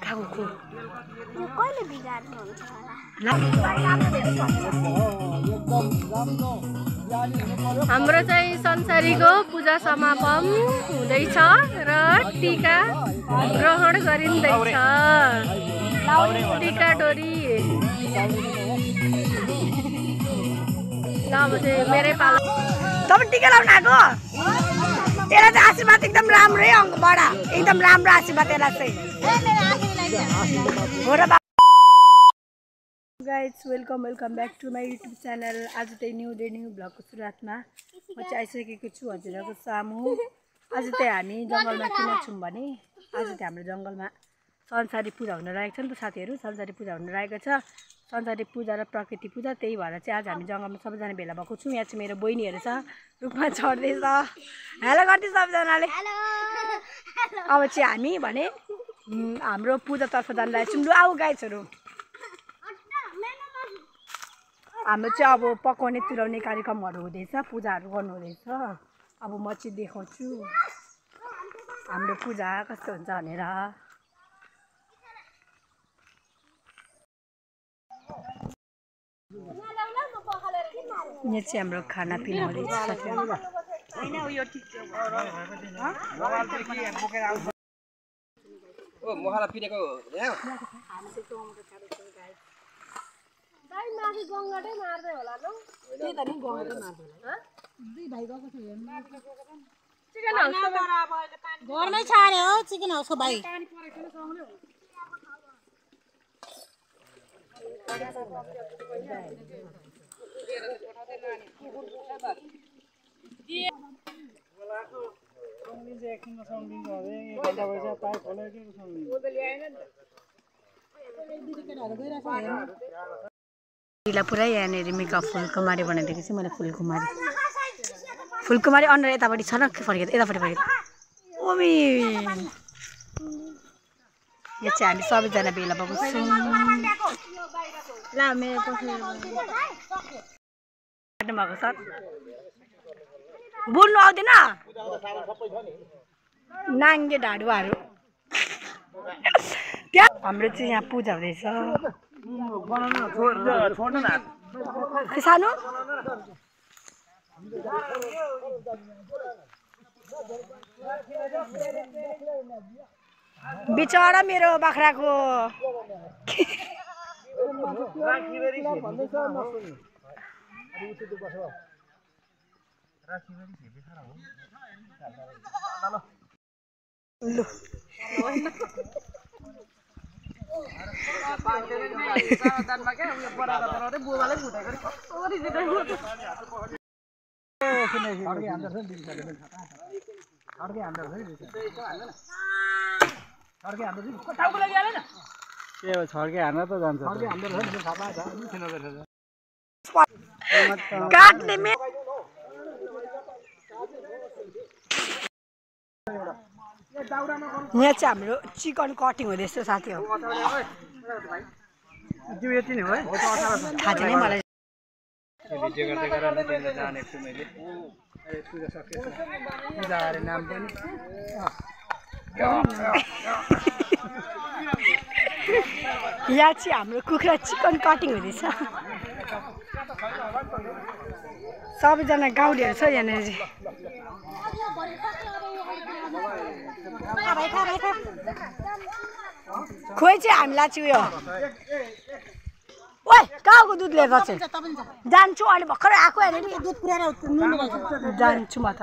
ठाउँको यो कहिले बिगार्नुहुन्छ होला? हाम्रो चाहिँ संसारीको पूजा समापन हुँदैछ र टीका ग्रहण गरिँदैछ। टीका डोरी ल अब चाहिँ मेरै पालो। तपाईँ टीका लाउन आएको? त्यसलाई चाहिँ आशीर्वाद एकदम राम्रो है अङ्कबाट, एकदम राम्रो आशीर्वाद त्यसलाई चाहिँ। Guys welcome back to my YouTube channel. आज चाहिँ न्यू डे न्यू भ्लगको सुरुवातमा म चाहिँ आइसकेको छु हजुरहरूको सामु। आज चाहिँ हामी जङ्गलमा किन छौँ भने आज चाहिँ हाम्रो जङ्गलमा संसारी पूजा हुन लागेको छ नि त साथीहरू। संसारी पूजा हुन लागेको छ, संसारी पूजा र प्रकृति पूजा। त्यही भएर चाहिँ आज हामी जङ्गलमा सबैजना भेला भएको छौँ। यहाँ चाहिँ मेरो बहिनीहरू छ, रुखमा चढ्दैछ, हेलो गर्दैछ सबैजनाले। अब चाहिँ हामी भने हाम्रो पूजातर्फ जान लागेको छौँ। लु आऊ गाइजहरू, हाम्रो चाहिँ अब पकाउने तुल्याउने कार्यक्रमहरू हुँदैछ, पूजाहरू गर्नु हुँदैछ। अब म चाहिँ देखाउँछु हाम्रो पूजा कस्तो हुन्छ भनेर। यहाँ चाहिँ हाम्रो खानापिना हुँदैछ साथीहरू। माथि गङ्गाटै मार्दै होला न? त्यही त नि गङ्गाटै मार्दै होला। दुई भाइ गएको छ घरमै छ अरे हो चिकन हाउसको भाइ। पुरै यहाँनिर मिका फुलकुमारी बनाइदिएको छु मैले। फुलकुमारी अन्डर यतापट्टि छ न, फर्केर यतापट्टि फर्केर ओमी। यहाँ चाहिँ हामी सबैजना भेला भएको छौँ। ल मेरो भएको छ बोल्नु आउँदैन नाङ्गे ढाडुवाहरू। त्यहाँ हाम्रो चाहिँ यहाँ पूजा हुँदैछ। सानो बिचरा मेरो बाख्राको काट्ने यहाँ चाहिँ हाम्रो चिकन कटिङ हुँदैछ साथीहरू। थाहा छैन मलाई। यहाँ चाहिँ हाम्रो कुखुरा चिकन कटिङ हुँदैछ। सबैजना गाउँलेहरू छ यहाँनिर। खोइ चाहिँ हामीलाई चाहिँ उयो ओइ कहाँको दुध लिएर जान्छु। अहिले भर्खरै आएको हेरेँ नि दुध पुऱ्याएर जान्छु म त।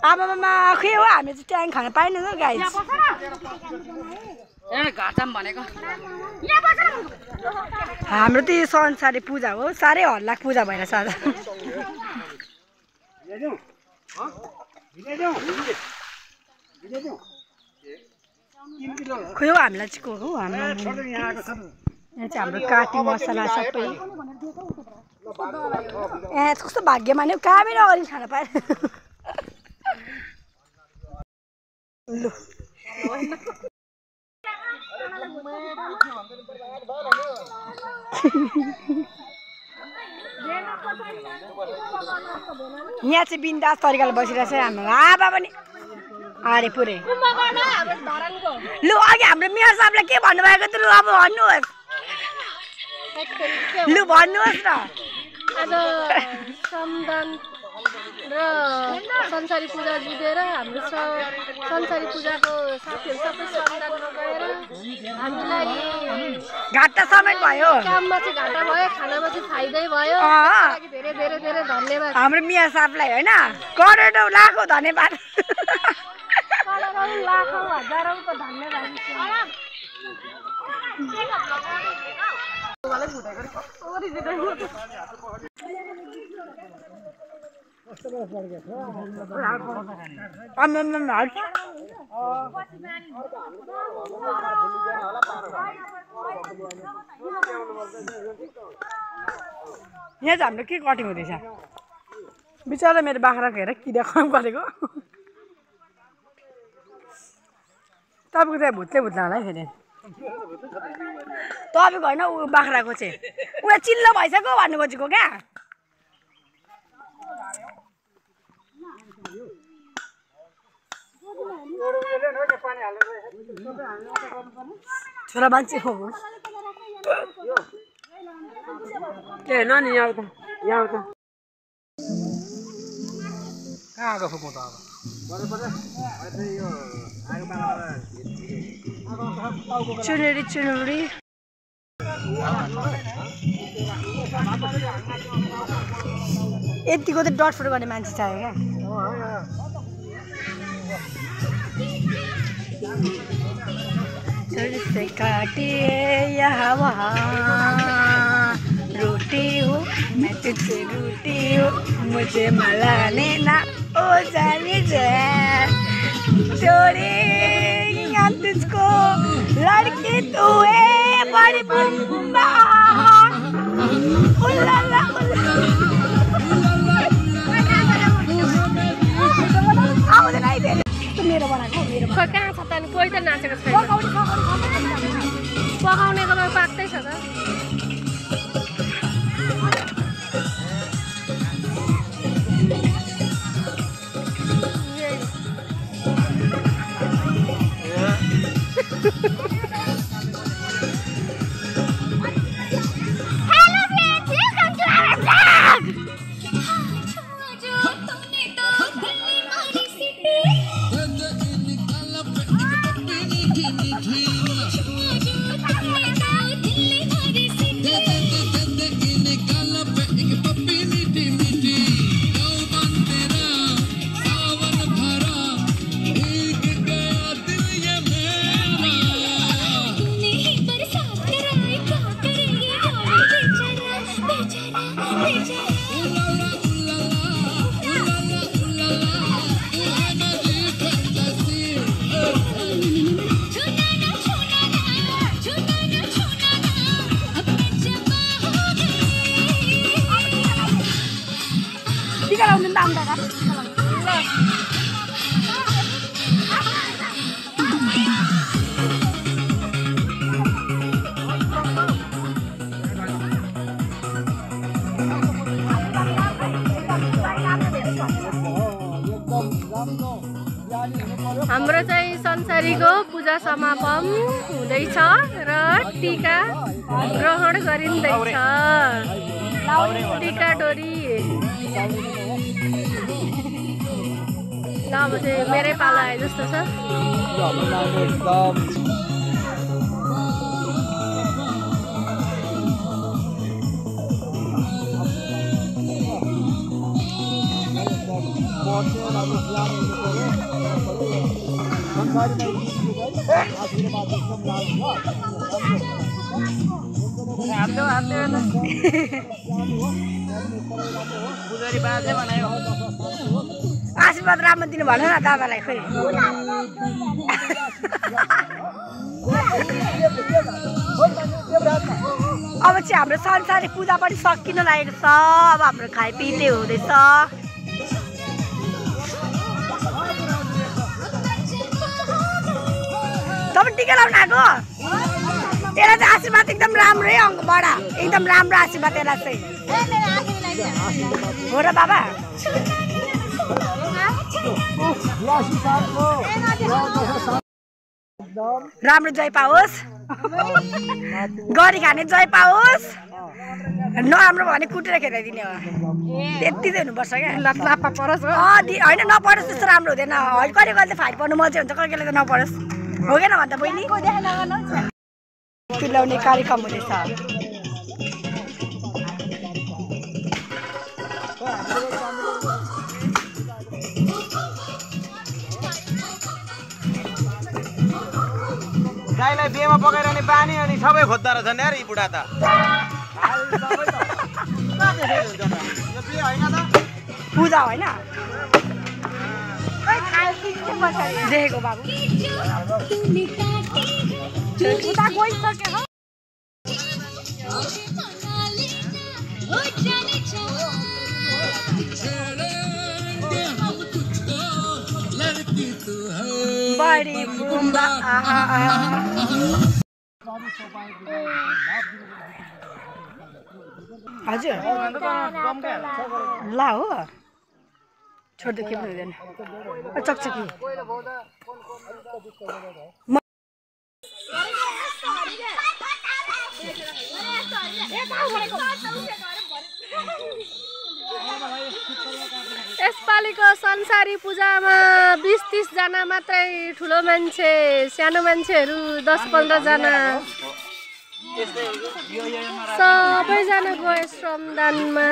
आमामा खै हो हामी चाहिँ ट्याङ खान पाएन त गाइस। हाम्रो त यो संसारी पूजा हो, साह्रै हल्ला पूजा भइरहेछ आज। खोइ हो हामीलाई चाहिँ को हो हाम्रो। यहाँ चाहिँ हाम्रो काटी मसला सबै। यहाँ कस्तो भाग्यमा नि कामै नगरी खान पाएँ। लु यहाँ चाहिँ बिन्दास तरिकाले बसिरहेछ हाम्रो आबा पनि अरे पुरै लु अघि हाम्रो मेयर साहबले के भन्नुभएको थियो अब भन्नुहोस् लु भन्नुहोस् न आज समदान र संसारी पूजा जितेर हाम्रो संसारी पूजाको साथीहरू सबै समदानमा गएर हामीलाई घाटा समेत भयो काममा चाहिँ घाटा भयो खानामा चाहिँ फाइदै भयो धेरै धेरै धेरै धन्यवाद हाम्रो मिया साहबलाई होइन करोडौँ लाखौँ धन्यवाद लाखौँ हजारौँको धन्यवाद यहाँ चाहिँ हाम्रो के कटिङ हुँदैछ बिचरा मेरो बाख्राको हेर किरा काम गरेको तपाईँको चाहिँ भुत्ले भुत्ला होला है फेरि तपाईँको होइन ऊ बाख्राको चाहिँ ऊ चिल्लो भइसक्यो भन्नु खोजेको क्या छोरा मान्छे हो ए नानी यहाँ आउँदा यहाँ आउँदा कहाँ आएको फुक्नु त अब चुनरी चुनरी यतिको त डट फोटो गर्ने मान्छे चाहियो क्या से काटिए यहाँ वहाँ रोटी हो मैं तुझसे रोटी हो मुझे मलाने ना ओ जाने जाए छोड़ेंगे तुझको लड़की तू है बड़ी बुम्बा उल्लाला आउँदैन है फेरि मेरो बनाएको मेरो कहाँ छ त नि कोही त नाचेको छैन पकाउनेकोमा पाक्दै छ त हाम्रो चाहिँ संसारीको पूजा समापन हुँदैछ र टीका ग्रहण गरिँदैछ टीका डोरी ल अब चाहिँ मेरै पाला आए जस्तो छ आशीर्वाद राम्रो दिनु भन न दादालाई खोइ अब चाहिँ हाम्रो संसारी पूजा पनि सकिन लागेको छ अब हाम्रो खाइपिते हुँदैछ तपाईँ टिका लाउनु आएको यसलाई चाहिँ आशीर्वाद एकदम राम्रै बडा एकदम राम्रो आशीर्वाद यसलाई चाहिँ हो र बाबा राम्रो जय पाओस् गरी खाने जय पाओस् नराम्रो भने कुटेर खेदाइदिने हो त्यति चाहिँ हुनुपर्छ क्या लापा परोस् होइन नपरोस् त्यस्तो राम्रो हुँदैन कहिले कहिले फाइट पर्नु मजा हुन्छ कहिले कहिले त नपरोस् हो कि न भन्दा बहिनी चिल्लाउने कार्यक्रम हुनेछ गाईलाई बिहेमा पकाइरहने बानी अनि सबै खोज्दो रहेछन् यार यी बुढा त पूजा होइन देखेको बाबु उता गइसक्यो बडी बुम्बा हजुर ला हो छोड्दै के पनि हुँदैन चकचकी यसपालिको संसारी पूजामा 20-30 जना मात्रै ठुलो मान्छे सानो मान्छेहरू 10-15 जना सबैजना गए श्रमदानमा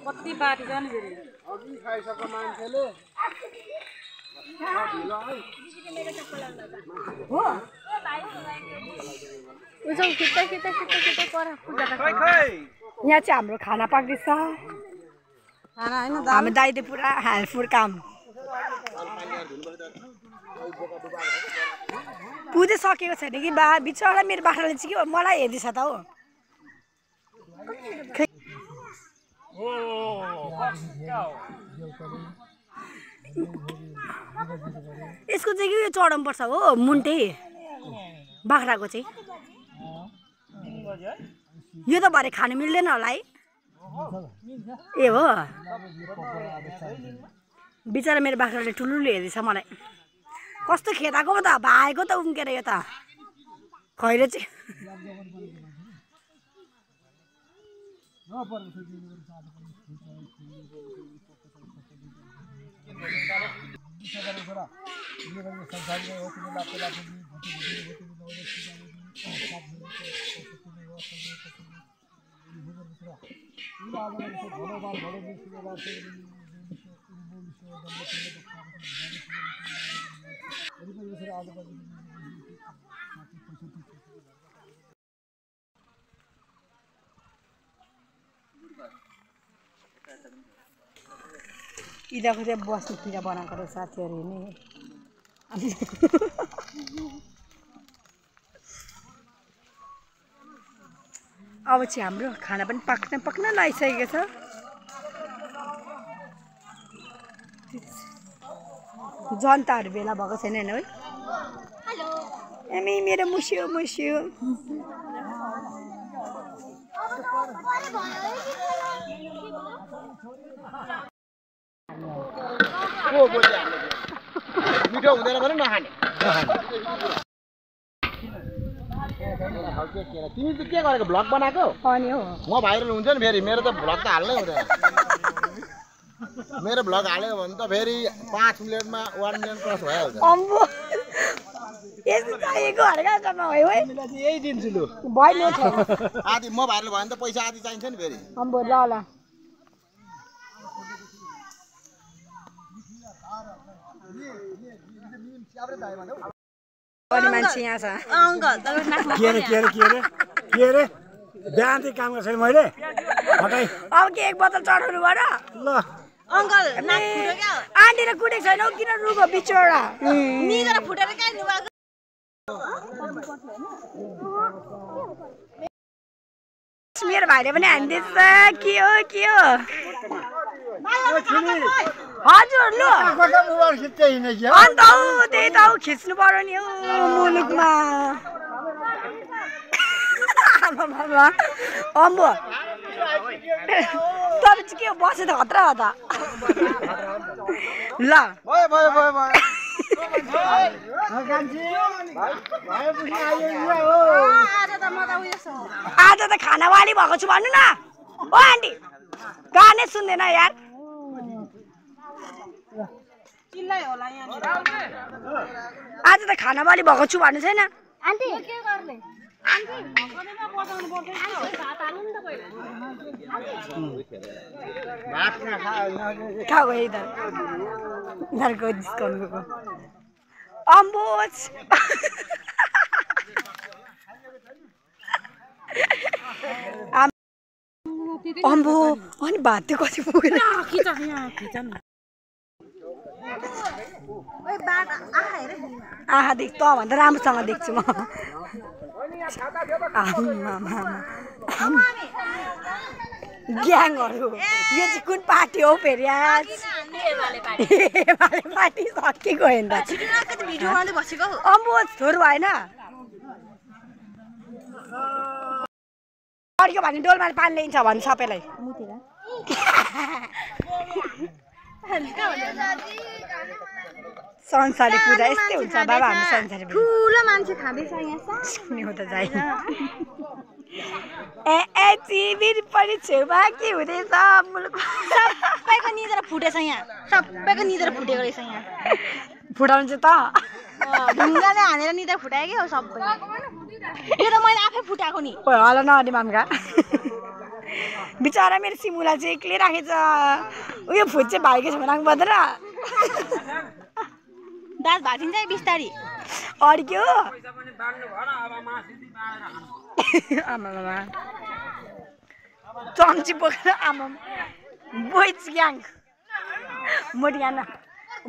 कति बाटी जाने फेरि अघि खाइसक्यो मान्छेले यहाँ चाहिँ हाम्रो खाना पाक्दैछ हाम्रो दाइले पुरा हेल्पफुल काम पुदै सकेको छैन कि बा बिचरा मेरो बाख्राले चाहिँ के मलाई हेर्दैछ त हो यसको चाहिँ के चढाउनु पर्छ हो मुन्टे बाख्राको चाहिँ यो त भरे खानु मिल्दैन होला है ए हो बिचरा मेरो बाख्राले ठुलुले हेर्दैछ मलाई कस्तो खेदाको त भाएको त उम्केर यो त खैरो चाहिँ इदाको चाहिँ बस्ने किरा बनाएको रहेछ साथीहरू नि अब चाहिँ हाम्रो खाना पनि पक्न लागिसकेको छ जनताहरू भेला भएको छैन है एमी मेरो मुस्यो मिठो हुँदैन भने नखाने तिमी चाहिँ के गरेको भ्लग बनाएको अनि हो म भाइरल हुन्छ नि फेरि मेरो त भ्लग त हाल्नै हुँदैन मेरो भ्लग हाल्यो भने त फेरि 5 मिनेटमा 1 मिलियन क्रस भइहाल्छ अम्बो यस्तो चाहिएको हरका भयो है यही दिन्छु लु भयो आदि म भाइरल भयो भने त पैसा आदि चाहिन्छ नि फेरि अम्बो ल मान्छे यहाँ छ के रे बिहान चाहिँ काम गर्छ मैले अब के एक बोतल चढाउनु पर्यो ल अङ्कल नाक फुट्यो क्या आन्टीले कुटेको छैन हौ किन रुको बिचरा निजेर फुटेर कहाँ नुहाएको मेरो भाइले पनि हान्दैछ के हो हजुर लु अन्त हौ त्यही त हौ खिच्नु पर्यो नि हौ मुलुकमा अम्बो तपाईँ चाहिँ के हो बसे त खतरा हो त ल आज त खानावाली भएको छु भन्नु न ओ आन्टी गानै सुन्दैन यार आज त खानावाली भएको छु भन्नु छैन खाऊ इधरको डिस्काउन्टको अम्बोज अम्बो अनि भात चाहिँ कति पुगेर आहा देख त भन्दा राम्रोसँग देख्छु म ग्याङहरू यो चाहिँ कुन पार्टी हो फेरि आज पार्टी सकिएको होइन अम्बो छोरो भएन अड्क्यो भने डोलमा पानी ल्याइन्छ भने सबैलाई संसारी पूजा यस्तै हुन्छ बाबा हामी संसारी ठुलो मान्छे खाँदैछ यहाँ सुन्यो त जाइ चिबिर पनि छेउमा के हुँदैछ सबैको निजेर फुटेछ यहाँ सबैको निजेर फुटेको रहेछ यहाँ फुटाउँछ त ढुङ्गाले हानेर निदा फुटायो कि हो सबै यो त मैले आफै फुटाएको नि होला न अनि मामका बिचरा मेरो सिमुला चाहिँ एक्लै राखेछ उयो फुट चाहिँ भाइको छ बनाएको बदर दाँत भाँचिन्छ बिस्तारी अड्क्यो आमा चम्ची बोकेर आमा बोइज ग्याङ मोटियाना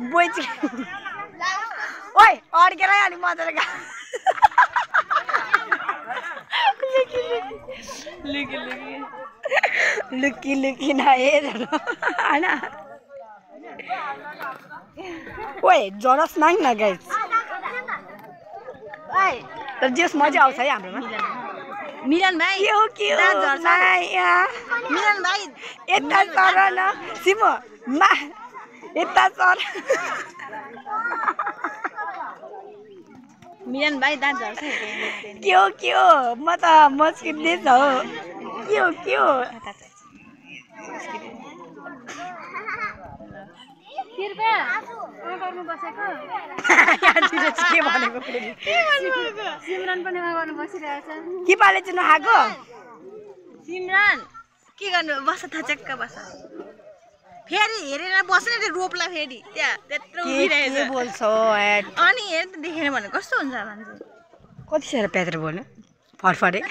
बोइज ओइ अड्केर अलिक मजाले लुकी नहेर होइन ओइ जरस माग न गाइस तर जेस मजा आउँछ है हाम्रोमा मिलन भाइ के हो मिलन भाइ यता सर न सिमो मा यता सर मिलन भाइ दाँत झर्छ के हो म त मस्किँदैछ हो के हो के भनेको सिमरन पनि गर्नु बसिरहेछ के पाले चाहिँ नखाएको सिमरन के गर्नु बस थचक्क बस फेरि हेरेर बस्ने त्यो रोपला फेरि त्यहाँ त्यत्रो उभिरहेछ के बोल्छौ अनि हेर त देखेन भने कस्तो हुन्छ मान्छे कति साह्रो प्यात्र बोल्नु फरफरे